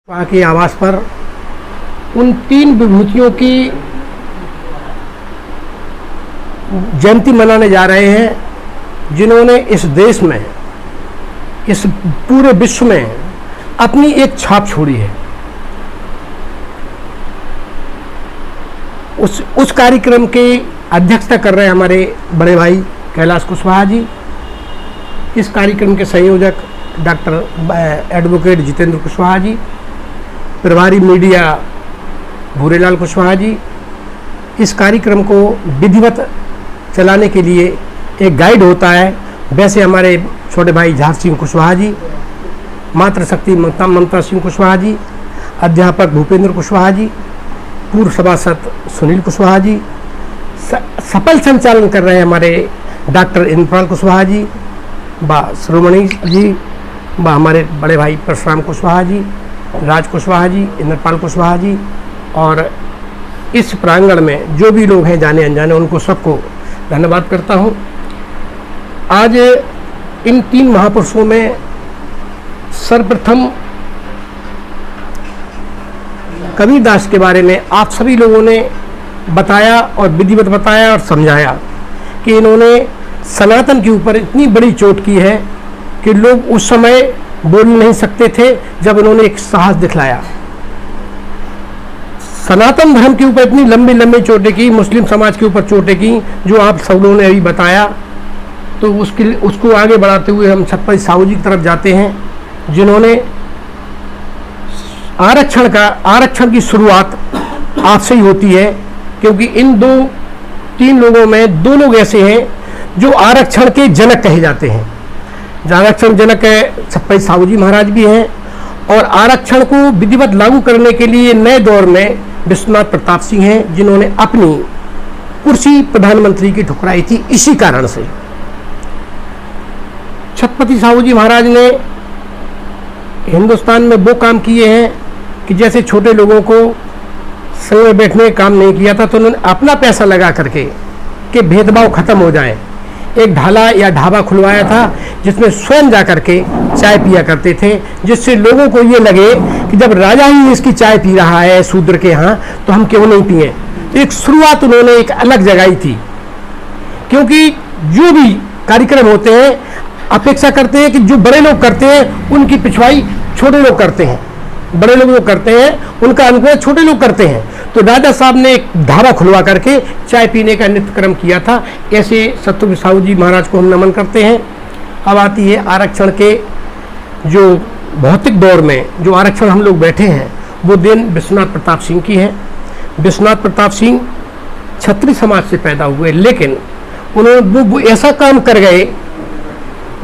वहाँ के आवास पर उन तीन विभूतियों की जयंती मनाने जा रहे हैं जिन्होंने इस देश में, इस पूरे विश्व में अपनी एक छाप छोड़ी है। उस कार्यक्रम की अध्यक्षता कर रहे हैं हमारे बड़े भाई कैलाश कुशवाहा जी। इस कार्यक्रम के संयोजक डॉक्टर एडवोकेट जितेंद्र कुशवाहा जी, प्रभारी मीडिया भूरेलाल कुशवाहा जी। इस कार्यक्रम को विधिवत चलाने के लिए एक गाइड होता है, वैसे हमारे छोटे भाई झार सिंह कुशवाहा जी, मातृशक्ति ममता सिंह कुशवाहा जी, अध्यापक भूपेंद्र कुशवाहा जी, पूर्व सभासद सुनील कुशवाहा जी, सफल संचालन कर रहे हैं हमारे डॉक्टर इंद्रपाल कुशवाहा जी, श्रोमणी जी, हमारे बड़े भाई परशुराम कुशवाहा जी, राज कुशवाहा जी, इंद्रपाल कुशवाहा जी, और इस प्रांगण में जो भी लोग हैं जाने अनजाने, उनको सबको धन्यवाद करता हूं। आज इन तीन महापुरुषों में सर्वप्रथम कबीरदास के बारे में आप सभी लोगों ने बताया और विधिवत बताया और समझाया कि इन्होंने सनातन के ऊपर इतनी बड़ी चोट की है कि लोग उस समय बोल नहीं सकते थे जब इन्होंने एक साहस दिखलाया। सनातन धर्म के ऊपर इतनी लंबी लंबी चोटें की, मुस्लिम समाज के ऊपर चोटें की, जो आप सब लोगों ने अभी बताया। तो उसको आगे बढ़ाते हुए हम छत्रपति साहू जी की तरफ जाते हैं, जिन्होंने आरक्षण की शुरुआत आपसे ही होती है, क्योंकि इन तीन लोगों में दो लोग ऐसे हैं जो आरक्षण के जनक कहे जाते हैं। आरक्षण जनक है छत्रपति साहू जी महाराज भी हैं, और आरक्षण को विधिवत लागू करने के लिए नए दौर में विश्वनाथ प्रताप सिंह हैं, जिन्होंने अपनी कुर्सी प्रधानमंत्री की ठुकराई थी। इसी कारण से छत्रपति साहू जी महाराज ने हिंदुस्तान में वो काम किए हैं कि जैसे छोटे लोगों को संग में बैठने का काम नहीं किया था, तो उन्होंने अपना पैसा लगा करके कि भेदभाव खत्म हो जाए, एक ढाला या ढाबा खुलवाया था जिसमें स्वयं जा करके चाय पिया करते थे, जिससे लोगों को ये लगे कि जब राजा ही इसकी चाय पी रहा है शूद्र के यहाँ, तो हम क्यों नहीं पिए। तो एक शुरुआत उन्होंने एक अलग जगाई थी, क्योंकि जो भी कार्यक्रम होते हैं अपेक्षा करते हैं कि जो बड़े लोग करते हैं उनकी पिछवाई छोटे लोग करते हैं, बड़े लोग जो करते हैं उनका अनुकरण छोटे लोग करते हैं। तो राजा साहब ने एक ढाबा खुलवा करके चाय पीने का नित्य क्रम किया था। ऐसे छत्रपति साहू जी महाराज को हम नमन करते हैं। अब आती है आरक्षण के जो भौतिक दौर में जो आरक्षण हम लोग बैठे हैं, वो दिन विश्वनाथ प्रताप सिंह की है। विश्वनाथ प्रताप सिंह क्षत्रिय समाज से पैदा हुए, लेकिन उन्होंने वो ऐसा काम कर गए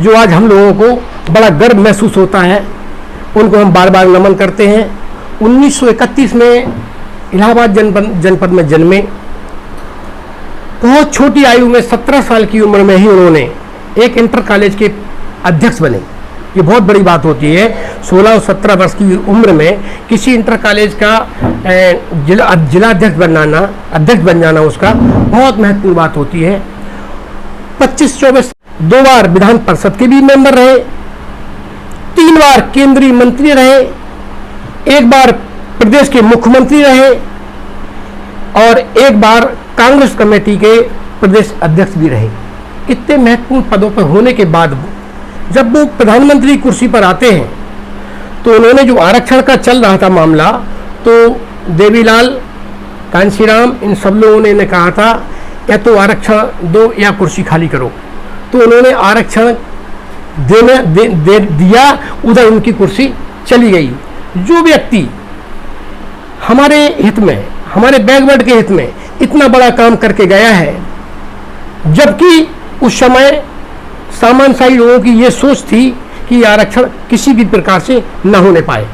जो आज हम लोगों को बड़ा गर्व महसूस होता है। उनको हम बार बार नमन करते हैं। 1931 में इलाहाबाद जनपद में जन्मे। बहुत छोटी आयु में 17 साल की उम्र में ही उन्होंने एक इंटर कॉलेज के अध्यक्ष बने। ये बहुत बड़ी बात होती है, 16 और 17 वर्ष की उम्र में किसी इंटर कॉलेज का जिला अध्यक्ष बन जाना उसका बहुत महत्वपूर्ण बात होती है। 25-24 दो बार विधान परिषद के भी मेंबर रहे, 3 बार केंद्रीय मंत्री रहे, 1 बार प्रदेश के मुख्यमंत्री रहे, और 1 बार कांग्रेस कमेटी के प्रदेश अध्यक्ष भी रहे। इतने महत्वपूर्ण पदों पर होने के बाद जब वो प्रधानमंत्री कुर्सी पर आते हैं, तो उन्होंने जो आरक्षण का चल रहा था मामला, तो देवीलाल, कांशीराम, इन सब लोगों ने कहा था या तो आरक्षण दो या कुर्सी खाली करो। तो उन्होंने आरक्षण दे दिया, उधर उनकी कुर्सी चली गई। जो व्यक्ति हमारे हित में, हमारे बैकवर्ड के हित में इतना बड़ा काम करके गया है, जबकि उस समय सामान्यशाही लोगों की ये सोच थी कि आरक्षण किसी भी प्रकार से न होने पाए,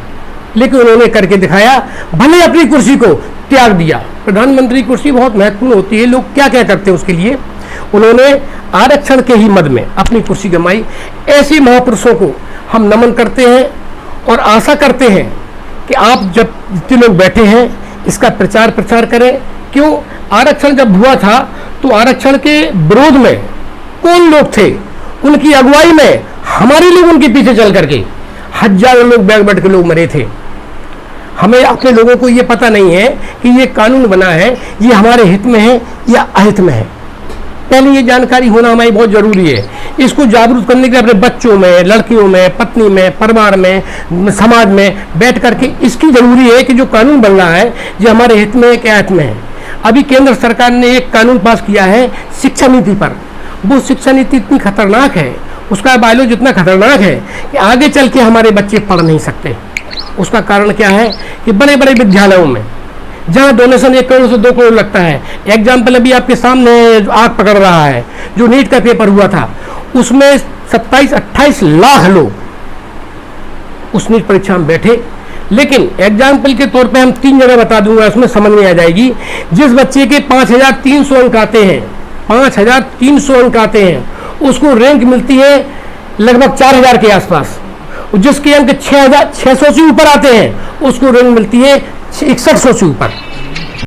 लेकिन उन्होंने करके दिखाया। भले अपनी कुर्सी को त्याग दिया। प्रधानमंत्री कुर्सी बहुत महत्वपूर्ण होती है, लोग क्या क्या करते हैं उसके लिए। उन्होंने आरक्षण के ही मद में अपनी कुर्सी गंवाई। ऐसे महापुरुषों को हम नमन करते हैं और आशा करते हैं कि आप जब जितने लोग बैठे हैं इसका प्रचार करें। क्यों? आरक्षण जब हुआ था तो आरक्षण के विरोध में कौन लोग थे? उनकी अगुवाई में हमारे लोग उनके पीछे चल करके हजारों लोग बैग बैठ के लोग मरे थे। हमें अपने लोगों को ये पता नहीं है कि ये कानून बना है ये हमारे हित में है या अहित में है। पहले ये जानकारी होना हमारी बहुत ज़रूरी है। इसको जागरूक करने के लिए अपने बच्चों में, लड़कियों में, पत्नी में, परिवार में, समाज में बैठ करके इसकी ज़रूरी है कि जो कानून बन रहा है ये हमारे हित में है क्या अहित में है। अभी केंद्र सरकार ने एक कानून पास किया है शिक्षा नीति पर। वो शिक्षा नीति इतनी खतरनाक है, उसका बायोलॉजी इतना खतरनाक है कि आगे चल के हमारे बच्चे पढ़ नहीं सकते। उसका कारण क्या है कि बड़े बड़े विद्यालयों में जहाँ डोनेशन 1 करोड़ से 2 करोड़ लगता है, एग्जाम्पल अभी आपके सामने आग पकड़ रहा है, जो नीट का पेपर हुआ था उसमें 27-28 लाख लोग उस नीट परीक्षा में बैठे। लेकिन एग्जाम्पल के तौर पे हम 3 जगह बता दूंगा, उसमें समझ में आ जाएगी। जिस बच्चे के 5300 अंक आते हैं, 5300 अंक आते हैं, उसको रैंक मिलती है लगभग 4000 के आसपास। जिसके अंक 6600 से ऊपर आते हैं उसको रैंक मिलती है 6100 से ऊपर।